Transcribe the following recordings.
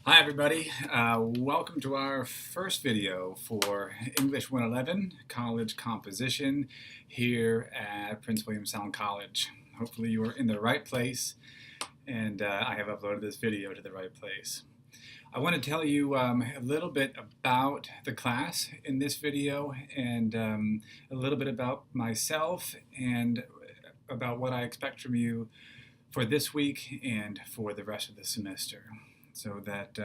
Hi everybody, welcome to our first video for English 111 College Composition here at Prince William Sound College. Hopefully you are in the right place and I have uploaded this video to the right place. I want to tell you a little bit about the class in this video and a little bit about myself and about what I expect from you for this week and for the rest of the semester. So that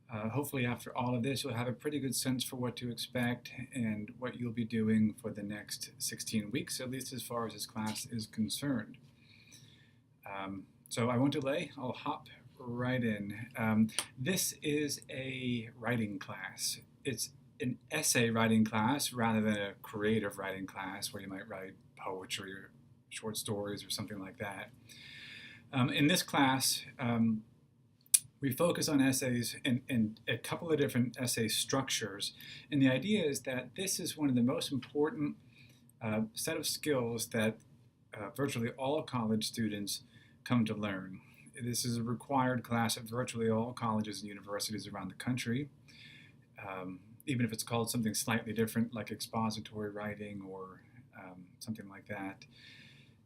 hopefully after all of this you'll have a pretty good sense for what to expect and what you'll be doing for the next 16 weeks, at least as far as this class is concerned. So I won't delay, I'll hop right in. This is a writing class. It's an essay writing class rather than a creative writing class where you might write poetry or short stories or something like that. In this class, we focus on essays and a couple of different essay structures. And the idea is that this is one of the most important set of skills that virtually all college students come to learn. This is a required class at virtually all colleges and universities around the country, even if it's called something slightly different like expository writing or something like that.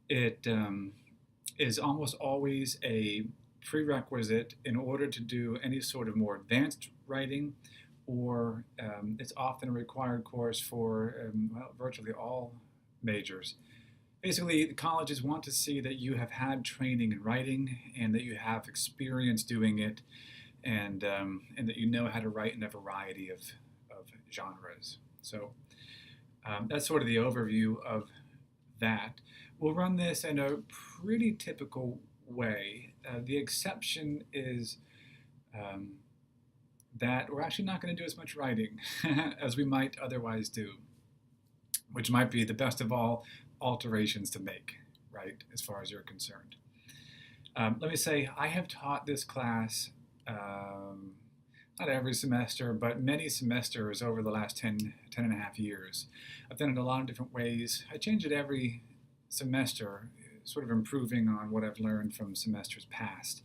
It is almost always a prerequisite in order to do any sort of more advanced writing, or it's often a required course for virtually all majors. Basically, the colleges want to see that you have had training in writing and that you have experience doing it, and that you know how to write in a variety of genres. So that's sort of the overview of that. We'll run this in a pretty typical way. The exception is that we're actually not going to do as much writing as we might otherwise do, which might be the best of all alterations to make, right, as far as you're concerned. Let me say, I have taught this class not every semester, but many semesters over the last 10 and a half years. I've done it a lot of different ways. I change it every semester, sort of improving on what I've learned from semesters past.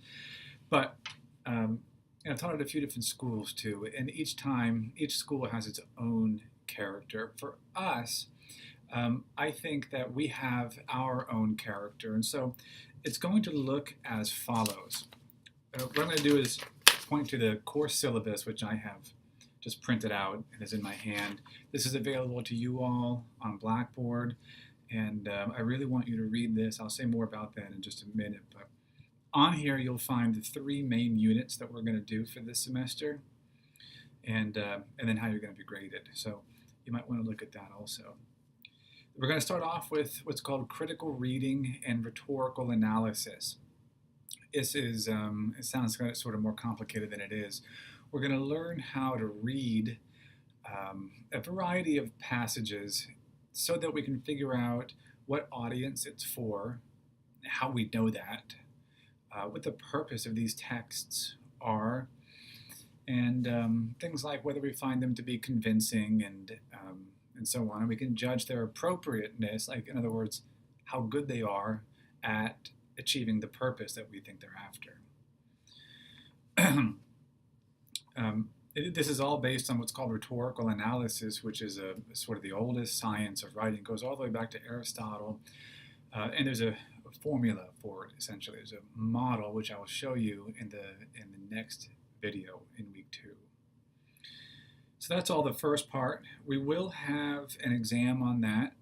But I've taught at a few different schools too, and each time, each school has its own character. For us, I think that we have our own character, and so it's going to look as follows. What I'm going to do is point to the course syllabus, which I have just printed out and is in my hand. This is available to you all on Blackboard. And I really want you to read this. I'll say more about that in just a minute. But on here, you'll find the three main units that we're going to do for this semester, and then how you're going to be graded. So you might want to look at that also. We're going to start off with what's called critical reading and rhetorical analysis. This is, it sounds kind of sort of more complicated than it is. We're going to learn how to read a variety of passages so that we can figure out what audience it's for, how we know that, what the purpose of these texts are, and things like whether we find them to be convincing and so on. And we can judge their appropriateness, like in other words, how good they are at achieving the purpose that we think they're after. This is all based on what's called rhetorical analysis, which is sort of the oldest science of writing. It goes all the way back to Aristotle, and there's a formula for it. Essentially, there's a model which I will show you in the next video in week 2. So that's all the first part. We will have an exam on that,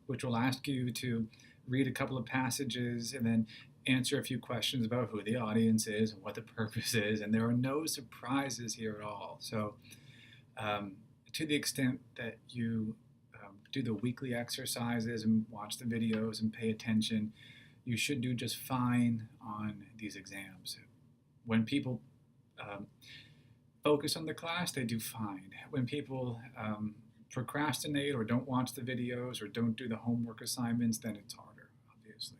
which will ask you to read a couple of passages and then answer a few questions about who the audience is and what the purpose is, and there are no surprises here at all. So to the extent that you do the weekly exercises and watch the videos and pay attention, you should do just fine on these exams. When people focus on the class, they do fine. When people procrastinate or don't watch the videos or don't do the homework assignments, then it's harder, obviously.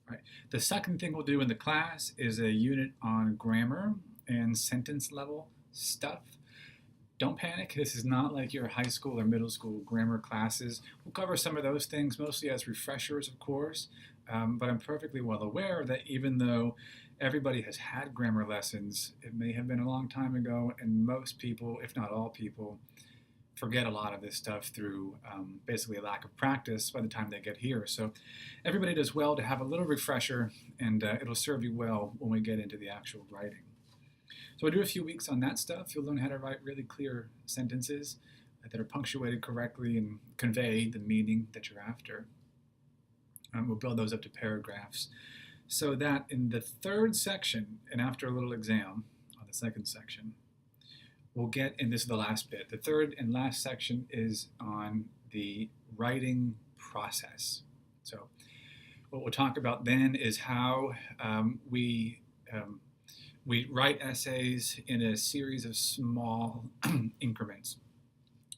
Right. The second thing we'll do in the class is a unit on grammar and sentence level stuff. Don't panic. This is not like your high school or middle school grammar classes. We'll cover some of those things, mostly as refreshers, of course, but I'm perfectly well aware that even though Everybody has had grammar lessons. It may have been a long time ago, and most people, if not all people, forget a lot of this stuff through basically a lack of practice by the time they get here. So everybody does well to have a little refresher, and it'll serve you well when we get into the actual writing. So we'll do a few weeks on that stuff. You'll learn how to write really clear sentences that are punctuated correctly and convey the meaning that you're after. We'll build those up to paragraphs so that in the third section, and after a little exam on the second section, we'll get, and this is the last bit, the third and last section is on the writing process. So what we'll talk about then is how we write essays in a series of small increments.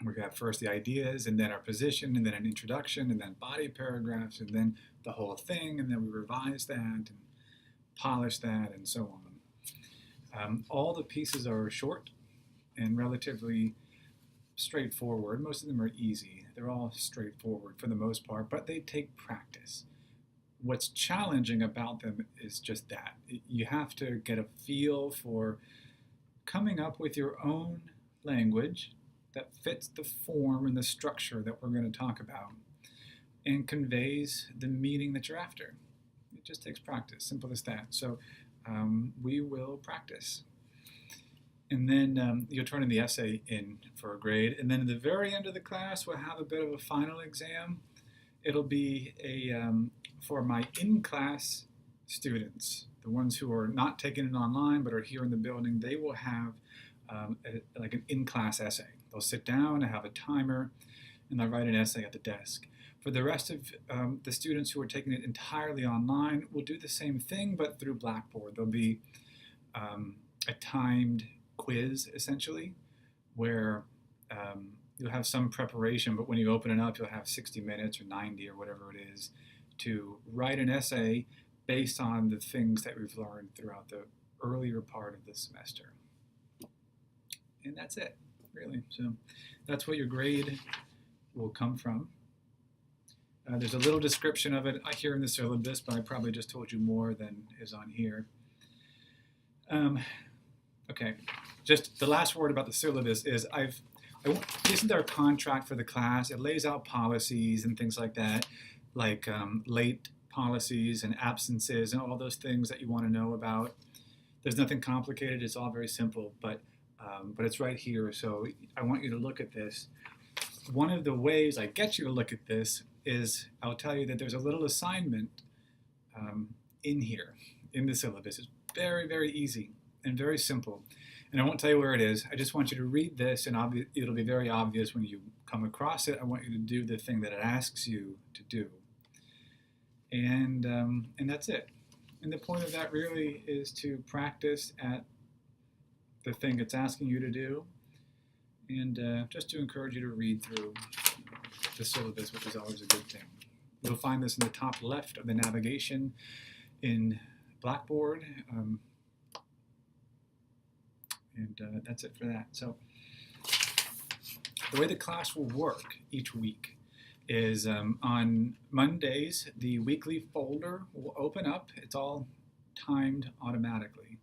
We have first the ideas, and then our position, and then an introduction, and then body paragraphs, and then the whole thing, and then we revise that and polish that, and so on. All the pieces are short and relatively straightforward. Most of them are easy. They're all straightforward for the most part, but they take practice. What's challenging about them is just that. You have to get a feel for coming up with your own language that fits the form and the structure that we're going to talk about and conveys the meaning that you're after. It just takes practice, simple as that. So we will practice. And then you'll turn in the essay in for a grade. And then at the very end of the class, we'll have a bit of a final exam. It'll be for my in-class students, the ones who are not taking it online but are here in the building. They will have like an in-class essay. They'll sit down and have a timer, and they'll write an essay at the desk. For the rest of the students who are taking it entirely online, we'll do the same thing, but through Blackboard. There'll be a timed quiz, essentially, where you'll have some preparation, but when you open it up, you'll have 60 minutes or 90 or whatever it is to write an essay based on the things that we've learned throughout the earlier part of the semester. And that's it, really. So that's what your grade will come from. There's a little description of it here in the syllabus, but I probably just told you more than is on here. Okay, just the last word about the syllabus is this is our contract for the class. It lays out policies and things like that, like late policies and absences and all those things that you want to know about. There's nothing complicated. It's all very simple, but it's right here. So I want you to look at this. One of the ways I get you to look at this is I'll tell you that there's a little assignment in here, in the syllabus. It's very, very easy and very simple. And I won't tell you where it is. I just want you to read this, and it'll be very obvious when you come across it. I want you to do the thing that it asks you to do. And that's it. And the point of that really is to practice at the thing it's asking you to do, and just to encourage you to read through the syllabus, which is always a good thing. You'll find this in the top left of the navigation in Blackboard. And that's it for that. So the way the class will work each week is on Mondays, the weekly folder will open up. It's all timed automatically.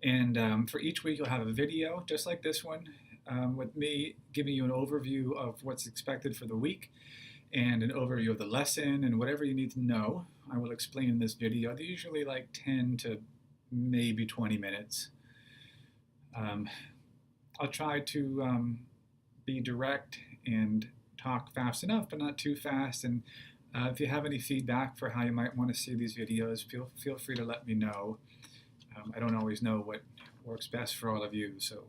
And for each week, you'll have a video just like this one with me giving you an overview of what's expected for the week and an overview of the lesson and whatever you need to know. I will explain in this video. They're usually like 10 to maybe 20 minutes. I'll try to be direct and talk fast enough, but not too fast. And if you have any feedback for how you might want to see these videos, feel free to let me know. I don't always know what works best for all of you, so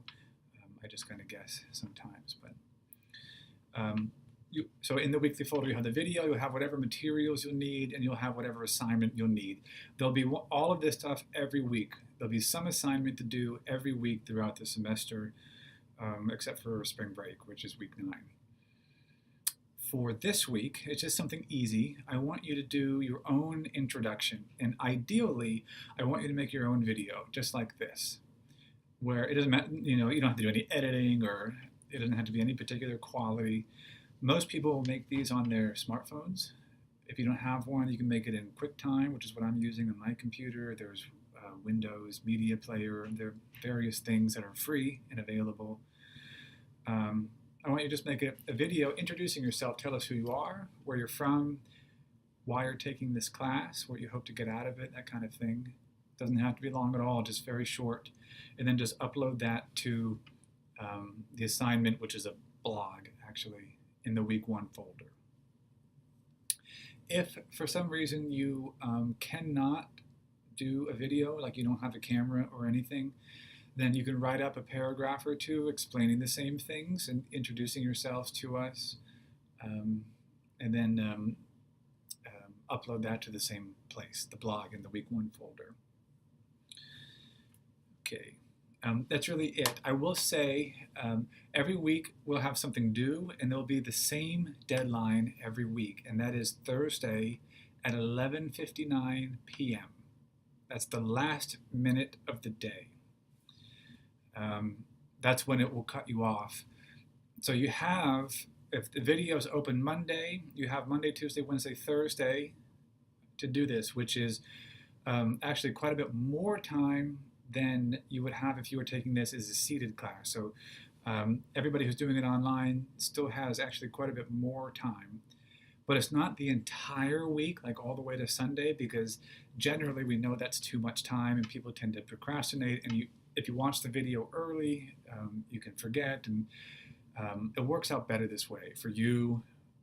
I just kind of guess sometimes. But so in the weekly folder, you have the video, you'll have whatever materials you'll need, and you'll have whatever assignment you'll need. There'll be all of this stuff every week. There'll be some assignment to do every week throughout the semester, except for spring break, which is week 9. For this week, it's just something easy. I want you to do your own introduction, and ideally, I want you to make your own video, just like this, where it doesn't matter, you don't have to do any editing, or it doesn't have to be any particular quality. Most people will make these on their smartphones. If you don't have one, you can make it in QuickTime, which is what I'm using on my computer. There's Windows Media Player. There are various things that are free and available. I want you to just make a video introducing yourself. Tell us who you are, where you're from, why you're taking this class, what you hope to get out of it, that kind of thing. Doesn't have to be long at all, just very short. And then just upload that to the assignment, which is a blog, actually, in the week 1 folder. If for some reason you cannot do a video, like you don't have a camera or anything, then you can write up a paragraph or two explaining the same things and introducing yourselves to us, and then upload that to the same place, the blog in the week 1 folder. Okay, that's really it. I will say every week we'll have something due, and there'll be the same deadline every week, and that is Thursday at 11:59 p.m. That's the last minute of the day. That's when it will cut you off. So you have, if the video is open Monday, you have Monday, Tuesday, Wednesday, Thursday to do this, which is actually quite a bit more time than you would have if you were taking this as a seated class. So everybody who's doing it online still has actually quite a bit more time. But it's not the entire week, like all the way to Sunday, because generally we know that's too much time and people tend to procrastinate. And if you watch the video early, you can forget, and it works out better this way for you,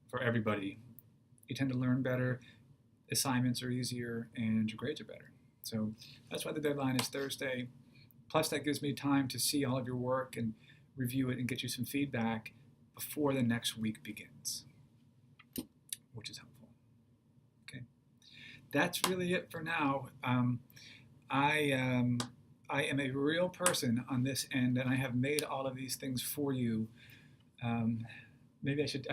for everybody. You tend to learn better, assignments are easier, and your grades are better. So that's why the deadline is Thursday. Plus that gives me time to see all of your work and review it and get you some feedback before the next week begins, which is helpful. Okay, that's really it for now. I am a real person on this end, and I have made all of these things for you. Maybe I should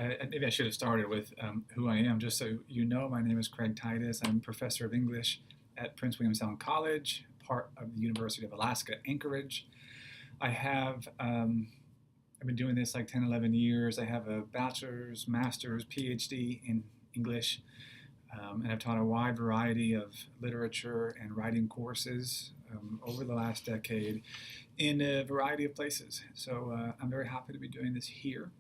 have started with who I am, just so you know. My name is Craig Titus. I'm professor of English at Prince William Sound College, part of the University of Alaska, Anchorage. I have I've been doing this like 10, 11 years. I have a bachelor's, master's, PhD in English, and I've taught a wide variety of literature and writing courses over the last decade in a variety of places. So I'm very happy to be doing this here.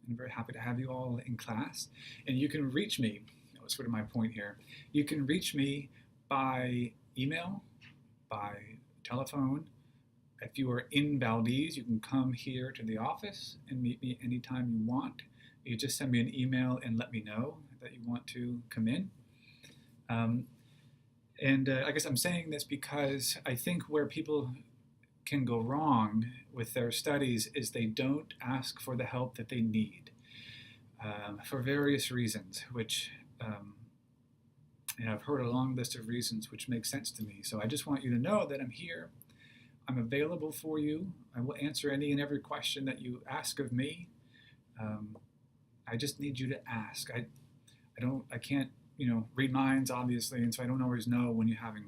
I'm very happy to have you all in class. And you can reach me, that was sort of my point here, you can reach me by email, by telephone. If you are in Valdez, you can come here to the office and meet me anytime you want. You just send me an email and let me know that you want to come in. I guess I'm saying this because I think where people can go wrong with their studies is they don't ask for the help that they need for various reasons, which I've heard a long list of reasons which make sense to me. So I just want you to know that I'm here. I'm available for you. I will answer any and every question that you ask of me. I just need you to ask. I can't, read minds, obviously, and so I don't always know when you're having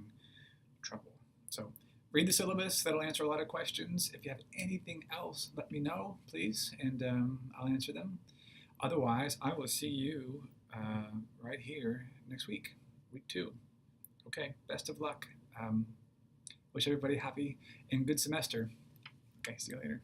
trouble. So read the syllabus. That'll answer a lot of questions. If you have anything else, let me know, please, and I'll answer them. Otherwise, I will see you right here next week, week 2. Okay, best of luck. Wish everybody happy and good semester. Okay, see you later.